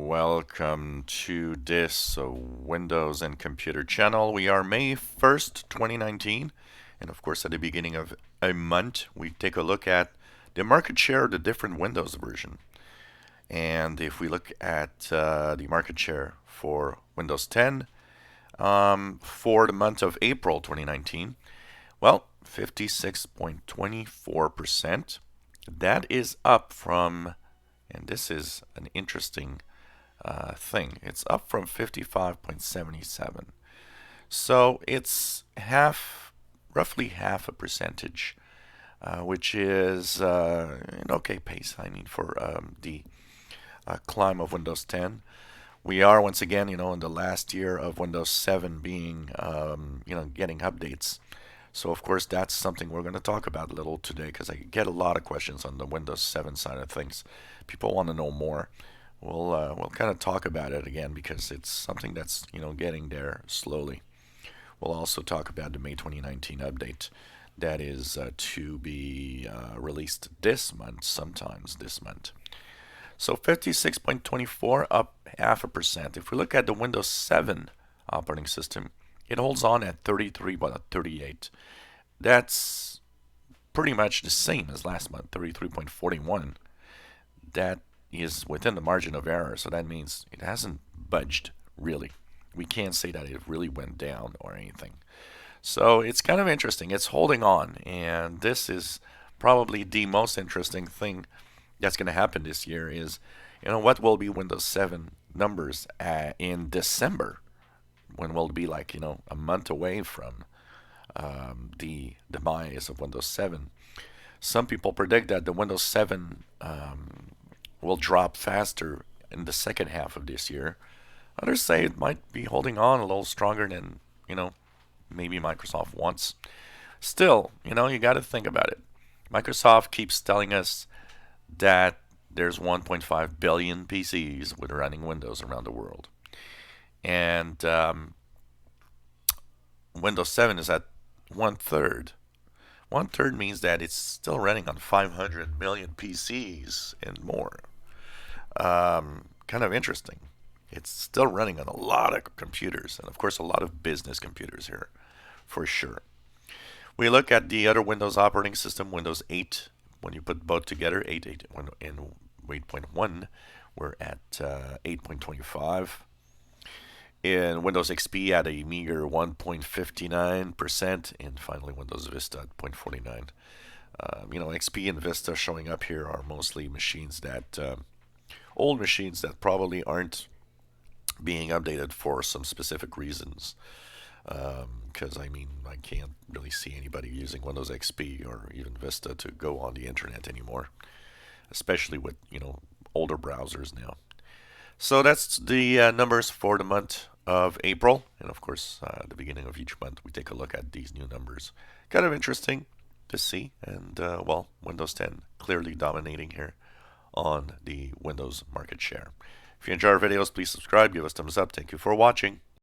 Welcome to this Windows and Computer channel. We are May 1st, 2019, and of course at the beginning of a month we take a look at the market share of the different Windows version. And if we look at the market share for Windows 10 for the month of April 2019, well, 56.24%. That is up from, and this is an interesting thing. It's up from 55.77. So it's roughly half a percentage, which is an okay pace. I mean, for the climb of Windows 10. We are once again, in the last year of Windows 7 being, getting updates. So of course that's something we're going to talk about a little today because I get a lot of questions on the Windows 7 side of things. People want to know more. We'll kind of talk about it again because it's something that's getting there slowly. We'll also talk about the May 2019 update that is to be released this month, sometimes this month. So 56.24 up half a percent. If we look at the Windows 7 operating system, it holds on at 33.38. That's pretty much the same as last month, 33.41. That is within the margin of error, so that means it hasn't budged really. We can't say that it really went down or anything. So it's kind of interesting. It's holding on, and this is probably the most interesting thing that's going to happen this year is, what will be Windows 7 numbers in December, when we'll be like, a month away from the demise of Windows 7. Some people predict that the Windows 7 will drop faster in the second half of this year. Others say it might be holding on a little stronger than, maybe Microsoft wants. Still, you got to think about it. Microsoft keeps telling us that there's 1.5 billion PCs with running Windows around the world. And Windows 7 is at 1/3. 1/3 means that it's still running on 500 million PCs and more. Kind of interesting. It's still running on a lot of computers, and of course a lot of business computers here, for sure. We look at the other Windows operating system, Windows 8. When you put both together, 8 and 8.1, we're at 8.25. In Windows XP at a meager 1.59%, and finally Windows Vista at 0.49. XP and Vista showing up here are mostly machines that, old machines that probably aren't being updated for some specific reasons. Because I can't really see anybody using Windows XP or even Vista to go on the internet anymore, especially with older browsers now. So that's the numbers for the month of April, and of course at the beginning of each month we take a look at these new numbers. Kind of interesting to see, and Windows 10 clearly dominating here on the Windows market share. If you enjoy our videos, please subscribe, give us thumbs up. Thank you for watching.